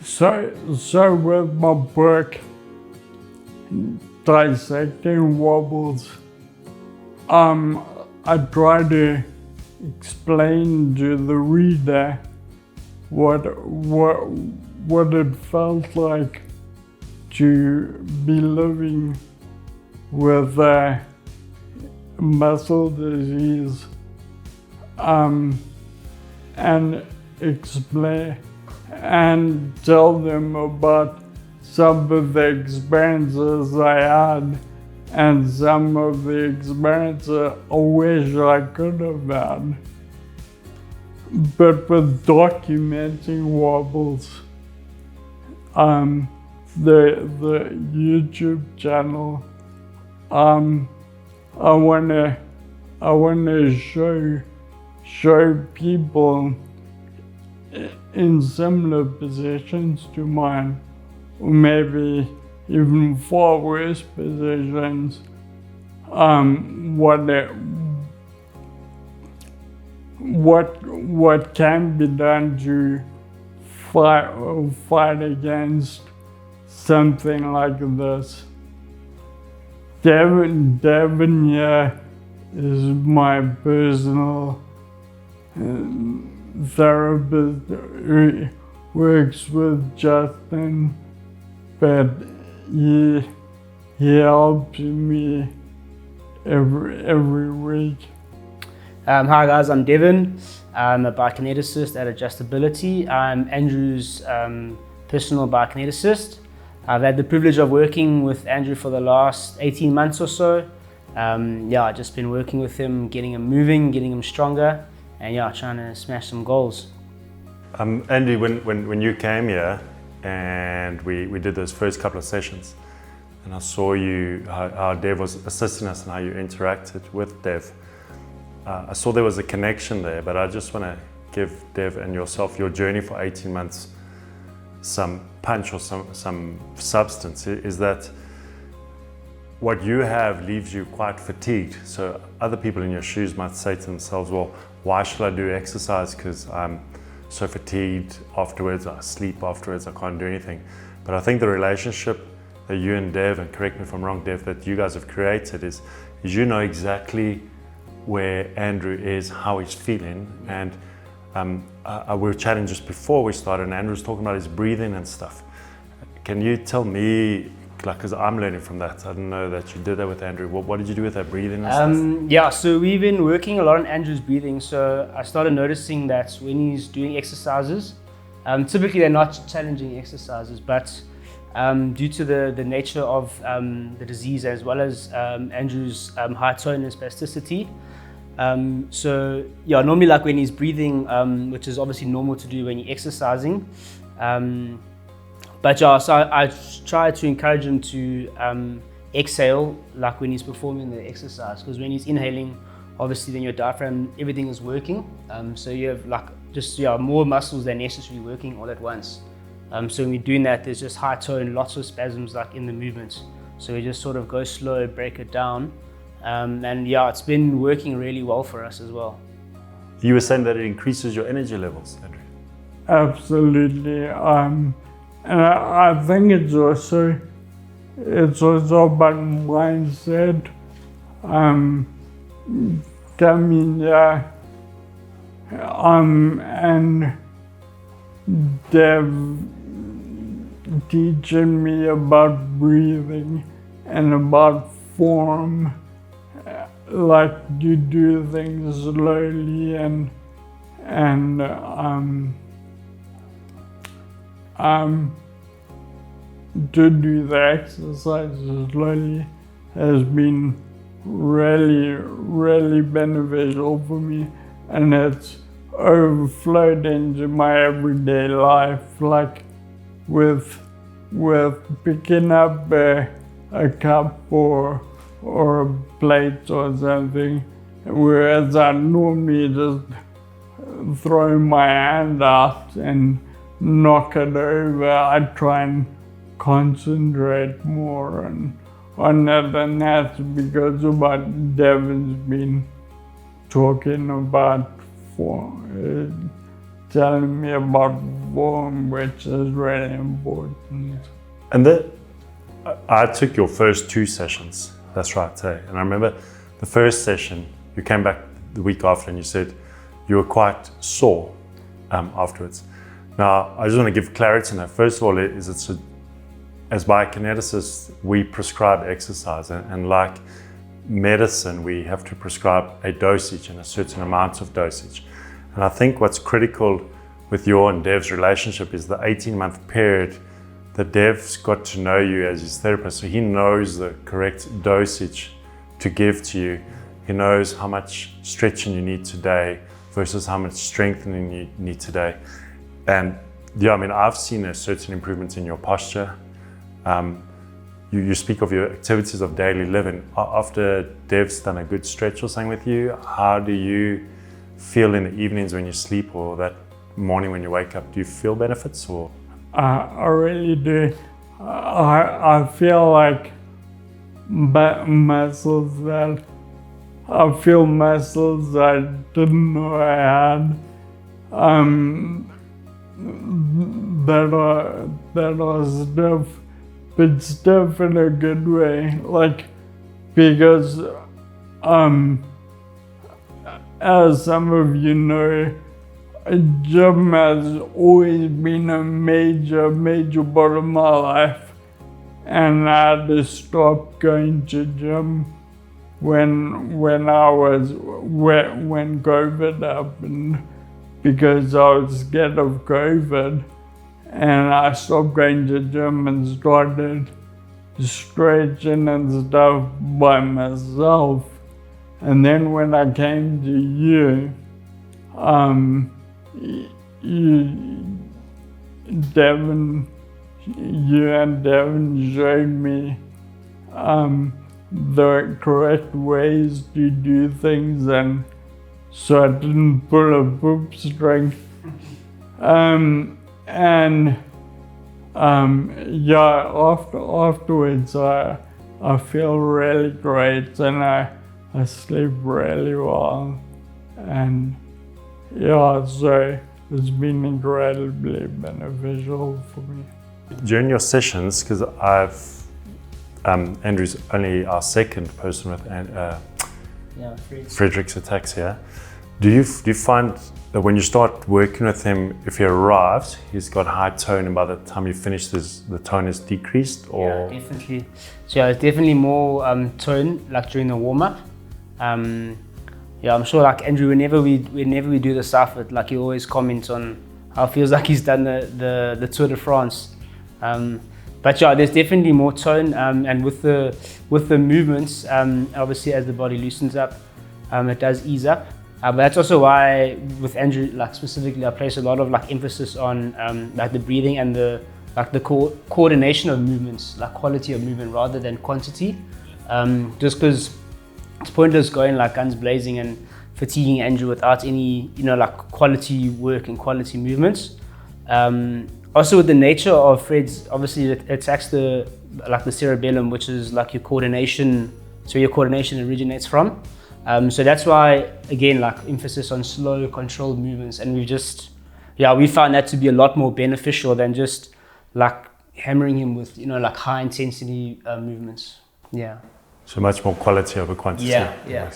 So with my book, Dissecting Wobbles, I try to explain to the reader what it felt like to be living with a muscle disease, and explain and tell them about some of the experiences I had and some of the experiences I wish I could have had. But with documenting wobbles, the YouTube channel, I wanna show people in similar positions to mine, or maybe even far worse positions, what can be done to fight against something like this. Devan here is my personal therapist who works with Justin, but he helps me every week. Hi guys, I'm Devan. I'm a biokineticist at Adjustability. I'm Andrew's personal biokineticist. I've had the privilege of working with Andrew for the last 18 months or so. I've just been working with him, getting him moving, getting him stronger, and trying to smash some goals. Andy, when you came here and we did those first couple of sessions, and I saw you, how Dev was assisting us and how you interacted with Dev, I saw there was a connection there, but I just want to give Dev and yourself, your journey for 18 months, some punch or some substance. Is that what you have leaves you quite fatigued? So other people in your shoes might say to themselves, well, why should I do exercise? Because I'm so fatigued afterwards, I sleep afterwards, I can't do anything. But I think the relationship that you and Dev, and correct me if I'm wrong, Dev, that you guys have created is you know exactly where Andrew is, how he's feeling. And we were chatting just before we started, and Andrew was talking about his breathing and stuff. Can you tell me, because I'm learning from that, I didn't know that you did that with Andrew. What did you do with that breathing and stuff? So we've been working a lot on Andrew's breathing. So I started noticing that when he's doing exercises, typically they're not challenging exercises, but due to the nature of the disease, as well as Andrew's high tone and spasticity. Normally like when he's breathing, which is obviously normal to do when you're exercising. So I try to encourage him to exhale like when he's performing the exercise, because when he's inhaling, obviously then your diaphragm, everything is working. So you have more muscles than necessary working all at once. So when we're doing that, there's just high tone, lots of spasms like in the movement. So we just sort of go slow, break it down. It's been working really well for us as well. You were saying that it increases your energy levels, Andrew. Absolutely. And I think it's also about mindset. Coming here, and Dev teaching me about breathing and about form, like you do things slowly and to do the exercises slowly has been really beneficial for me, and it's overflowed into my everyday life, like with picking up a cup or a plate or something, whereas I normally just throw my hand out and knock it over. I try and concentrate more on that, and that's because of what Devan's been talking about telling me about form, which is really important. And I took your first 2 sessions, that's right, hey? And I remember the first session, you came back the week after and you said you were quite sore afterwards. Now, I just want to give clarity on that. First of all, as biokineticists, we prescribe exercise, and like medicine, we have to prescribe a dosage and a certain amount of dosage. And I think what's critical with your and Dev's relationship is the 18-month period that Dev's got to know you as his therapist, so he knows the correct dosage to give to you. He knows how much stretching you need today versus how much strengthening you need today. And yeah, I mean, I've seen a certain improvement in your posture. You speak of your activities of daily living. After Dev's done a good stretch or something with you, how do you feel in the evenings when you sleep or that morning when you wake up? Do you feel benefits or? I really do. I feel like muscles that I feel muscles I didn't know I had. That are stiff, but stiff in a good way. Like, because as some of you know, gym has always been a major part of my life, and I had to stop going to gym when COVID happened, because I was scared of COVID, and I stopped going to gym and started stretching and stuff by myself. And then when I came to you, Devan showed me the correct ways to do things, and so I didn't pull a poop string. Afterwards I feel really great, and I sleep really well, and so it's been incredibly beneficial for me. During your sessions, because Andrew's only our second person with Friedreich's Ataxia, do you find that when you start working with him, if he arrives, he's got high tone, and by the time you finish the tone is decreased? Or? Yeah, definitely. So it's definitely more tone, like during the warm-up. I'm sure like Andrew, whenever we do the stuff, like he always comments on how it feels like he's done the Tour de France. But yeah, there's definitely more tone, and with the movements, obviously as the body loosens up, it does ease up. But that's also why with Andrew, like specifically, I place a lot of like emphasis on like the breathing and the coordination of movements, like quality of movement rather than quantity. Just because it's pointless going like guns blazing and fatiguing Andrew without any, like quality work and quality movements. Also with the nature of Fred's, obviously it attacks the cerebellum, which is like your coordination. So your coordination originates from. So that's why, again, like emphasis on slow, controlled movements, and we found that to be a lot more beneficial than just like hammering him with, like high intensity movements. Yeah. So much more quality over quantity. Yeah.